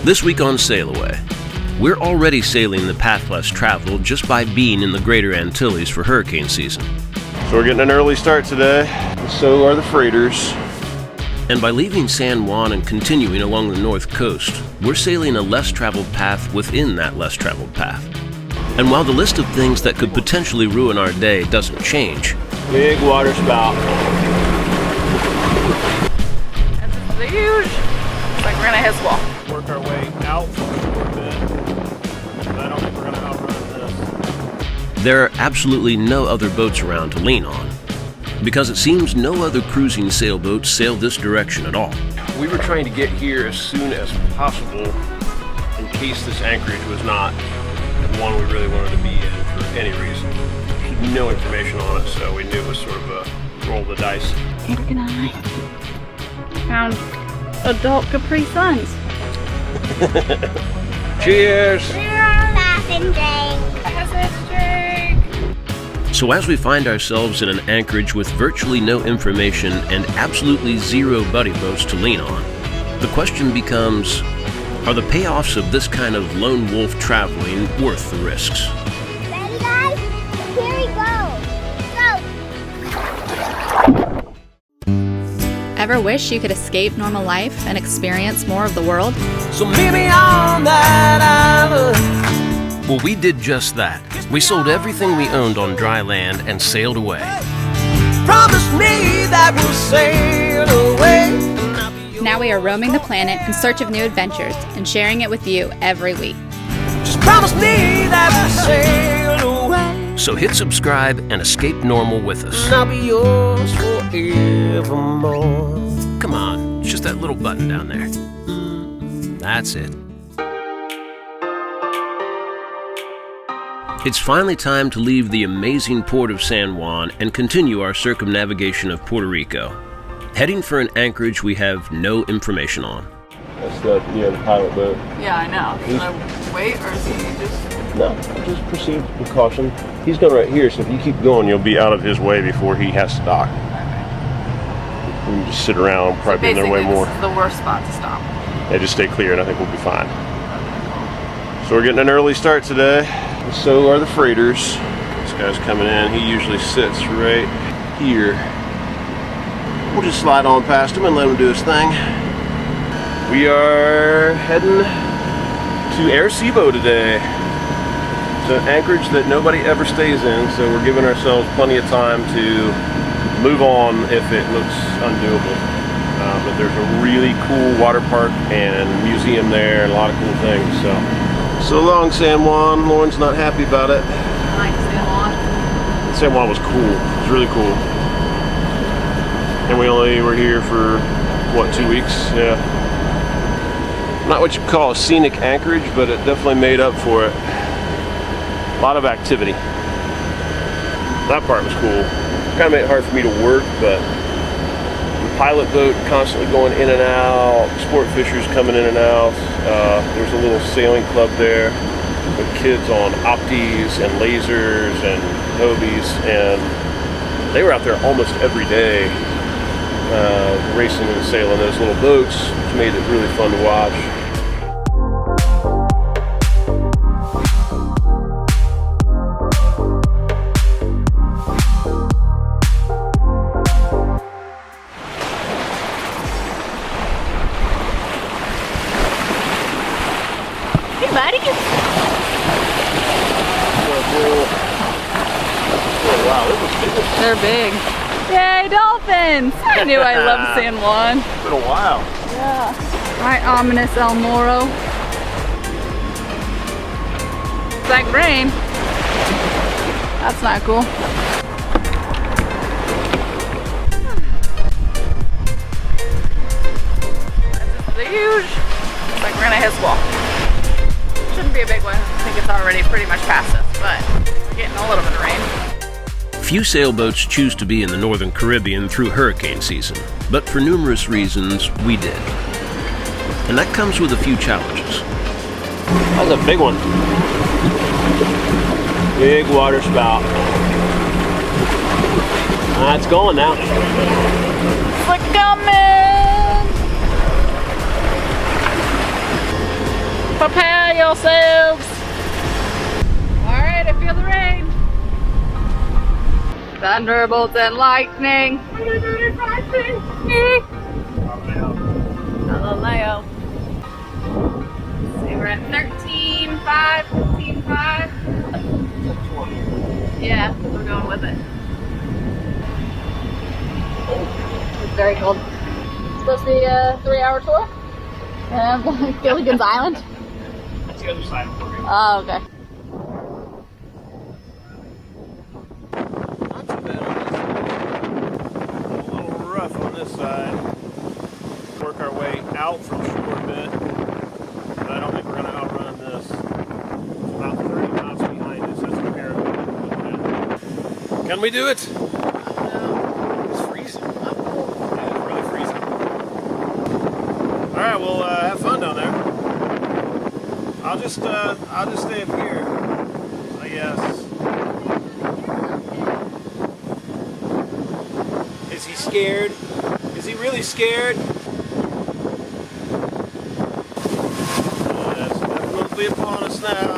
This week on SailAway, we're already sailing the path less traveled just by being in the Greater Antilles for hurricane season. So we're getting an early start today, and so are the freighters. And by leaving San Juan and continuing along the north coast, we're sailing a less traveled path within that less traveled path. And while the list of things that could potentially ruin our day doesn't change, big water spout. That's huge. It's like we're gonna hit this wall. Work our way out from the shore bit. I don't think we're gonna outrun this. there are absolutely no other boats around to lean on, because it seems no other cruising sailboats sail this direction at all. We were trying to get here as soon as possible in case this anchorage was not the one we really wanted to be in for any reason. No information on it, so we knew it was sort of a roll of the dice. Eric and I found adult Capri Suns. Cheers! Laughing drink. So as we find ourselves in an anchorage with virtually no information and absolutely zero buddy boats to lean on, the question becomes, are the payoffs of this kind of lone wolf traveling worth the risks? Ready, guys? Here we go. Go! Ever wish you could escape normal life and experience more of the world? So meet me on that island. Well, we did just that. We sold everything we owned on dry land and sailed away. Promise me that we'll sail away. Now we are roaming the planet in search of new adventures and sharing it with you every week. Just promise me that we'll sail away. So hit subscribe and escape normal with us. And I'll be yours forevermore. Come on, it's just that little button down there. That's it. It's finally time to leave the amazing port of San Juan and continue our circumnavigation of Puerto Rico, heading for an anchorage we have no information on. That's the pilot boat. Yeah, I know. Should I wait or is he just... No, just proceed with caution. He's going right here, so if you keep going, you'll be out of his way before he has to dock. You can just sit around, probably be in their way more. This is the worst spot to stop. Yeah, just stay clear and I think we'll be fine. So we're getting an early start today, and so are the freighters. This guy's coming in, he usually sits right here. We'll just slide on past him and let him do his thing. We are heading to Arecibo today. It's an anchorage that nobody ever stays in, so we're giving ourselves plenty of time to move on if it looks undoable. But there's a really cool water park and museum there and a lot of cool things. So long, San Juan. Lauren's not happy about it. I like San Juan. San Juan was cool. It was really cool. And we only were here for, what, 2 weeks? Yeah. Not what you call a scenic anchorage, but it definitely made up for it. A lot of activity. That part was cool. Kind of made it hard for me to work, but the pilot boat constantly going in and out, sport fishers coming in and out. There's a little sailing club there with kids on opties and lasers and hobies, and they were out there almost every day racing and sailing those little boats, which made it really fun to watch. Hey, buddy. Oh, wow, this was big. They're big. Yay, dolphins! I knew I loved San Juan. It's been a while. Yeah. Right, ominous El Moro. It's like rain. That's not cool. That's huge. It's like we're gonna hit this wall. Shouldn't be a big one. I think it's already pretty much past us, but we're getting a little bit of rain. Few sailboats choose to be in the Northern Caribbean through hurricane season, but for numerous reasons, we did. And that comes with a few challenges. That was a big one. Big water spout. It's going now. It's like coming! yourselves. All right, I feel the rain. Thunderbolts and lightning. Galileo. See, we're at 13.5, 14.5. Yeah, we're going with it. It's very cold. It's supposed to be a 3-hour tour. Gilligan's Island. That's the other side of the river. Oh, okay. Not too bad on this. A little rough on this side. Work our way out from shore a bit, but I don't think we're going to outrun this. It's about 30 miles behind us. That's comparatively. Can we do it? It's freezing. Yeah, it's really freezing. All right, we'll have fun down there. I'll just stay up here, I guess. Is he scared? Is he really scared? Yes, definitely upon us now.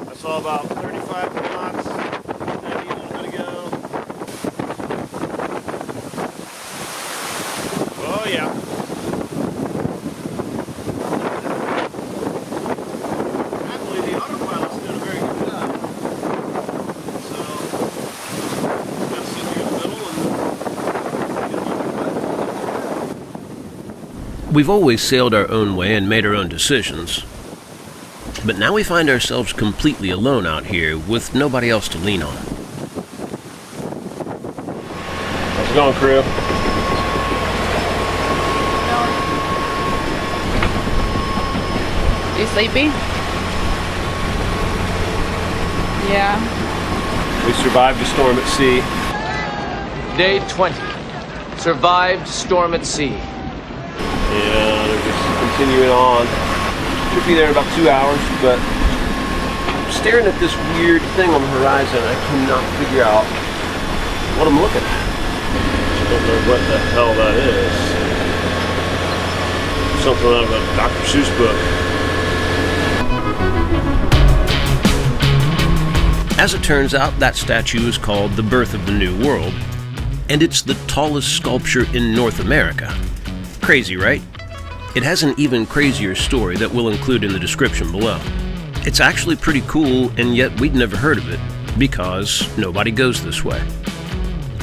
I saw about 35 knots. Maybe a little bit ago. Oh yeah. Actually, the autopilot's doing a very good job. So, just gotta sit here in the middle and get on the way. We've always sailed our own way and made our own decisions. But now we find ourselves completely alone out here with nobody else to lean on. How's it going, crew? You sleepy? Yeah. We survived a storm at sea. Day 20. Survived storm at sea. Yeah, they're just continuing on. Should be there in about 2 hours, but I'm staring at this weird thing on the horizon. I cannot figure out what I'm looking at. I don't know what the hell that is. Something out of a Dr. Seuss book. As it turns out, that statue is called The Birth of the New World, and it's the tallest sculpture in North America. Crazy, right? It has an even crazier story that we'll include in the description below. It's actually pretty cool, and yet we'd never heard of it, because nobody goes this way.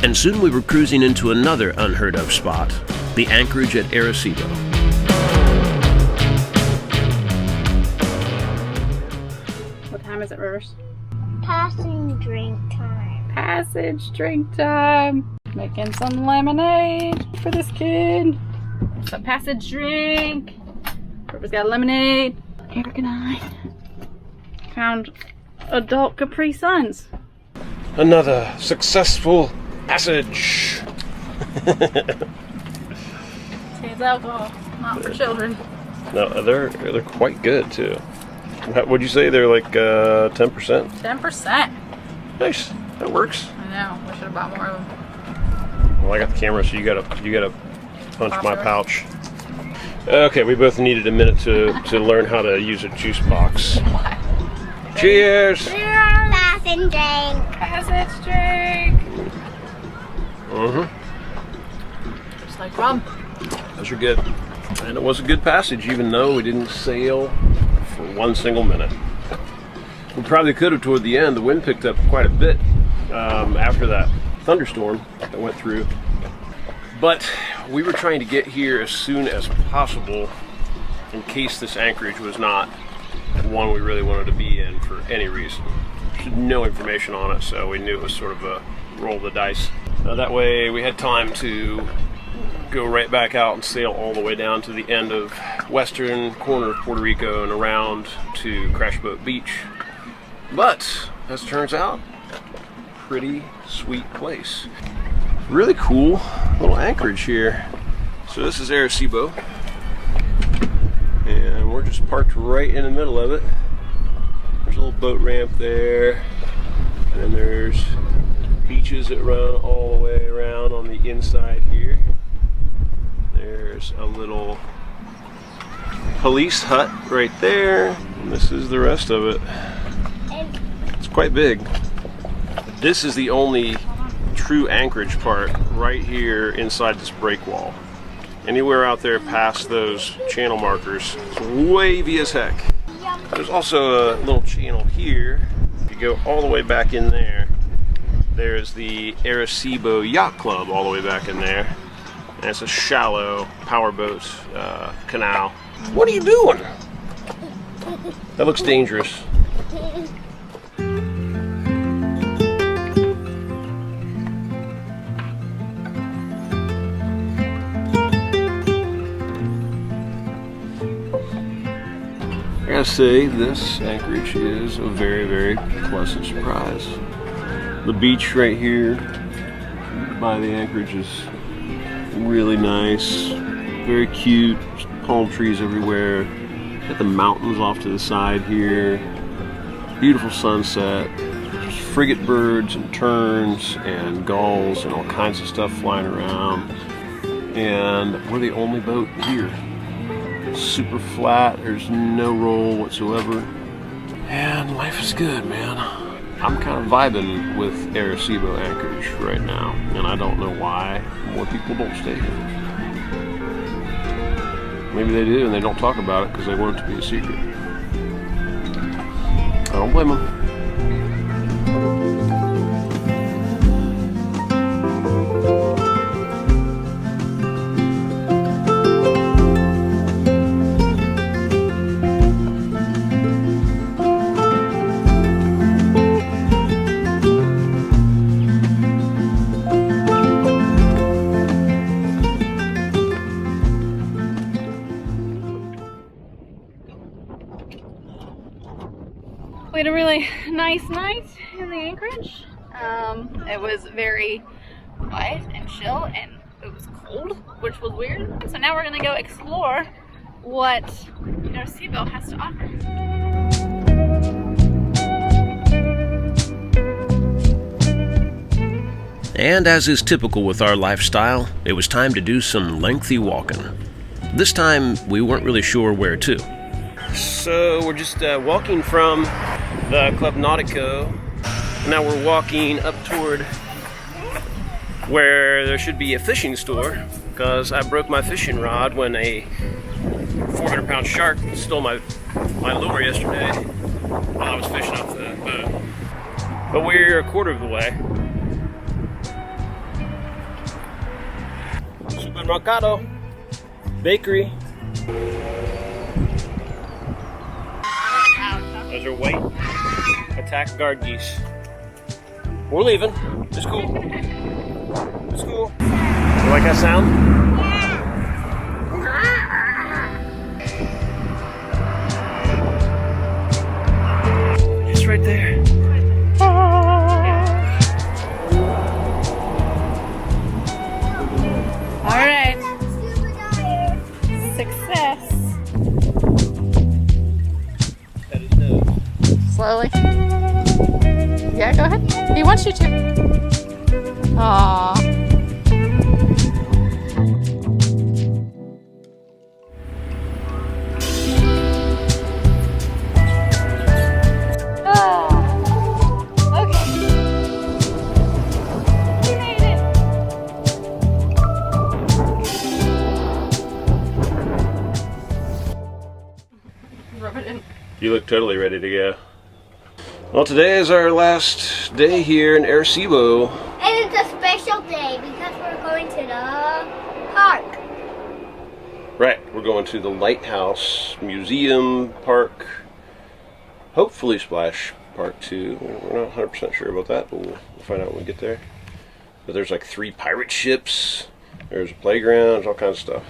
And soon we were cruising into another unheard of spot, the anchorage at Arecibo. What time is it, Rivers? Passing drink time. Passage drink time. Making some lemonade for this kid. Some passage drink. Rivers got a lemonade. Eric and I found adult Capri Suns. Another successful passage. It's alcohol, not for children. No, they're quite good too. What'd you say? They're like 10%? 10%. Nice. That works. I know. We should have bought more of them. Well, I got the camera, so you gotta punch my pouch. Okay, we both needed a minute to learn how to use a juice box. Cheers! Cheers! Passing drink. Passage drink. Mm-hmm. Just like rum. Those are good. And it was a good passage, even though we didn't sail for 1 single minute. We probably could have toward the end. The wind picked up quite a bit after that thunderstorm that went through. But we were trying to get here as soon as possible in case this anchorage was not one we really wanted to be in for any reason. There's no information on it, so we knew it was sort of a roll of the dice. That way we had time to go right back out and sail all the way down to the end of western corner of Puerto Rico and around to Crashboat Beach. But, as it turns out, pretty sweet place. Really cool little anchorage here. So this is Arecibo, and we're just parked right in the middle of it. There's a little boat ramp there, and then there's beaches that run all the way around on the inside here. There's a little police hut right there. And this is the rest of it. It's quite big. This is the only true anchorage part right here inside this break wall. Anywhere out there past those channel markers, it's wavy as heck. There's also a little channel here. If you go all the way back in there, there's the Arecibo Yacht Club all the way back in there. And it's a shallow powerboat canal. What are you doing? That looks dangerous. I gotta say, this anchorage is a very, very pleasant surprise. The beach right here by the anchorage is really nice, very cute, palm trees everywhere. Got the mountains off to the side here, beautiful sunset, just frigate birds and terns and gulls and all kinds of stuff flying around. And we're the only boat here. Super flat, there's no roll whatsoever, and life is good, man. I'm kind of vibing with Arecibo anchorage right now, and I don't know why more people don't stay here. Maybe they do and they don't talk about it because they want it to be a secret. I don't blame them. We had a really nice night in the anchorage. It was very quiet and chill, and it was cold, which was weird. So now we're gonna go explore what Arecibo has to offer. And as is typical with our lifestyle, it was time to do some lengthy walking. This time, we weren't really sure where to. So we're just walking from the Club Nautico. Now we're walking up toward where there should be a fishing store, because I broke my fishing rod when a 400-pound shark stole my lure yesterday while I was fishing off the boat. But we're a quarter of the way. Supermercado, bakery. Those are white attack guard geese. We're leaving. It's cool. It's cool. You like that sound? It's right there. All right. Success. Slowly. Yeah, go ahead. He wants you to. Aww. Okay. We made it. Rub it in. You look totally ready to go. Well, today is our last day here in Arecibo. And it's a special day because we're going to the park. Right, we're going to the Lighthouse Museum Park. Hopefully Splash Park 2. We're not 100% sure about that, but we'll find out when we get there. But there's like 3 pirate ships. There's a playground, there's all kinds of stuff.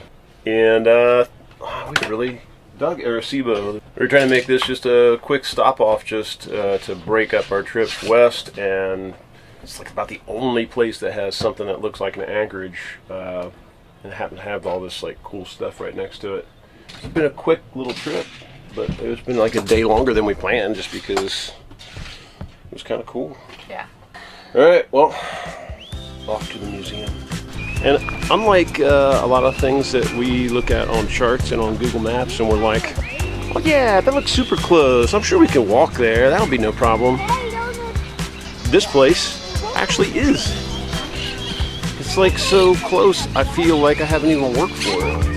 And we really dug Arecibo. We're trying to make this just a quick stop off just to break up our trips west, and it's like about the only place that has something that looks like an anchorage and happen to have all this like cool stuff right next to it. It's been a quick little trip, but it's been like a day longer than we planned just because it was kind of cool. Yeah. Alright, well, off to the museum. And unlike a lot of things that we look at on charts and on Google Maps, and we're like, oh yeah, that looks super close. I'm sure we can walk there. That'll be no problem. This place actually is. It's like so close, I feel like I haven't even worked for it.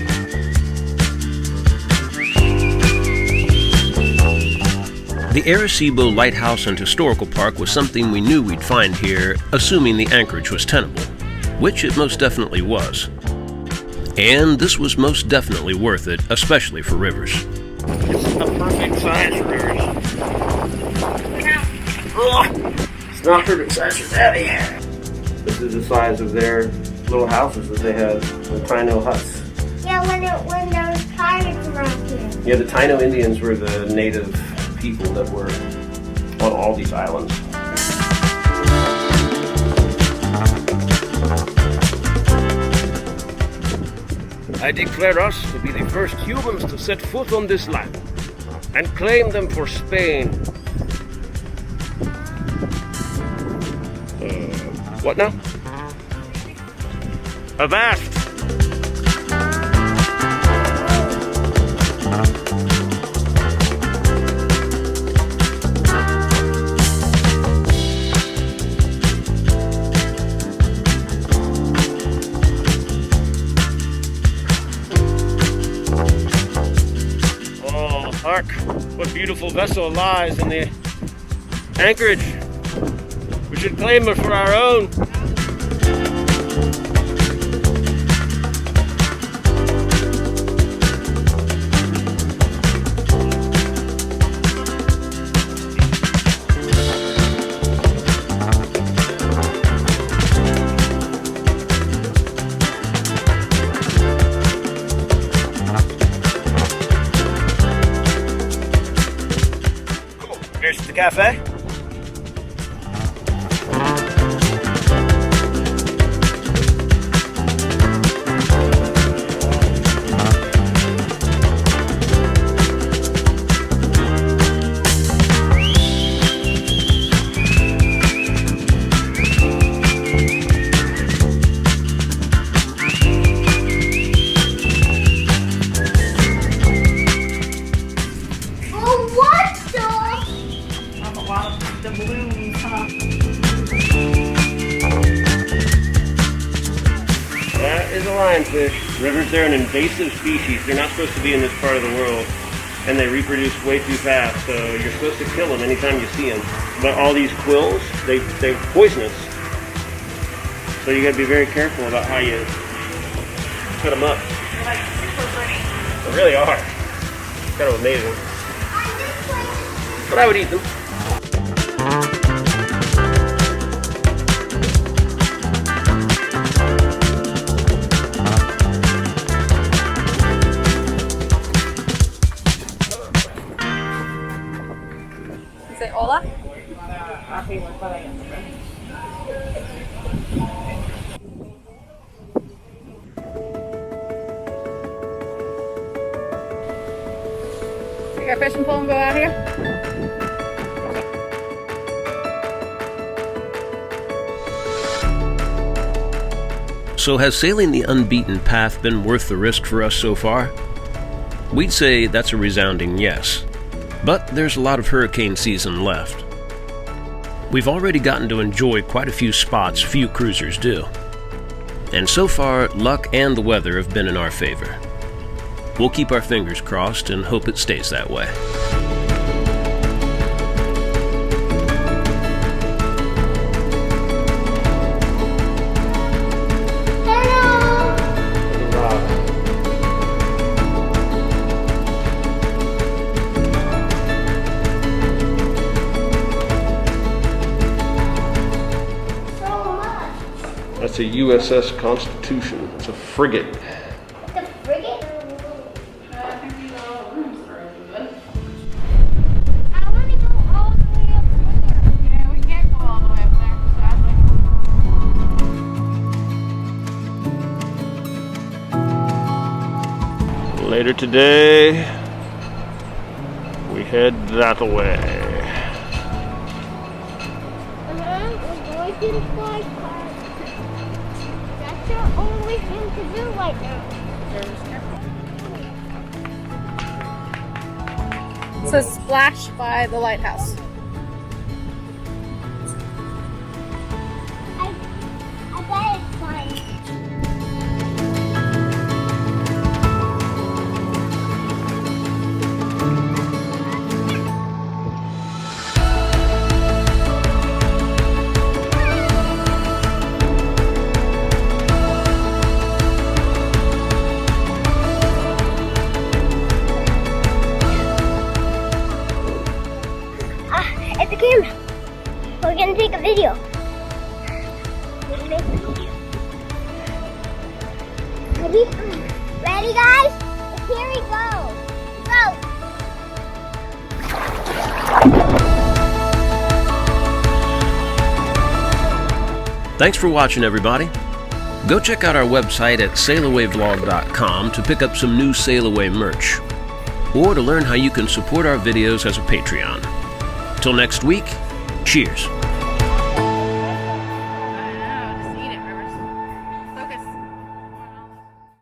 The Arecibo Lighthouse and Historical Park was something we knew we'd find here, assuming the anchorage was tenable, which it most definitely was. And this was most definitely worth it, especially for Rivers. It's a perfect size for Rivers. It's not perfect size for Daddy. This is the size of their little houses that they had, the Taino huts. Yeah, when there was pirates around here. Yeah, the Taino Indians were the native people that were on all these islands. I declare us to be the first humans to set foot on this land and claim them for Spain. What now? Avast! Oh, hark! What beautiful vessel lies in the anchorage. We should claim her for our own. Here's the cafe. That is a lionfish. Rivers, they're an invasive species. They're not supposed to be in this part of the world, and they reproduce way too fast, so you're supposed to kill them anytime you see them. But all these quills, they're poisonous, so you gotta be very careful about how you cut them up. They're like super pretty. They really are. Kind of amazing. But I would eat them. Say hola. Take our fishing pole and go out here. So has sailing the unbeaten path been worth the risk for us so far? We'd say that's a resounding yes. But there's a lot of hurricane season left. We've already gotten to enjoy quite a few spots few cruisers do. And so far, luck and the weather have been in our favor. We'll keep our fingers crossed and hope it stays that way. That's a USS Constitution. It's a frigate. The frigate? I think these are all rooms are really good. I want to go all the way up there. Yeah, we can't go all the way up there, sadly. Later today, we head that way. We're going to the fly park. That's your only everything to do right now. It says splash by the lighthouse. I bet it's fun. It's a camera. We're gonna take a video. Ready? Ready, guys? Here we go. Go. Thanks for watching, everybody. Go check out our website at SailAwayVlog.com to pick up some new SailAway merch, or to learn how you can support our videos as a Patreon. Till next week, cheers.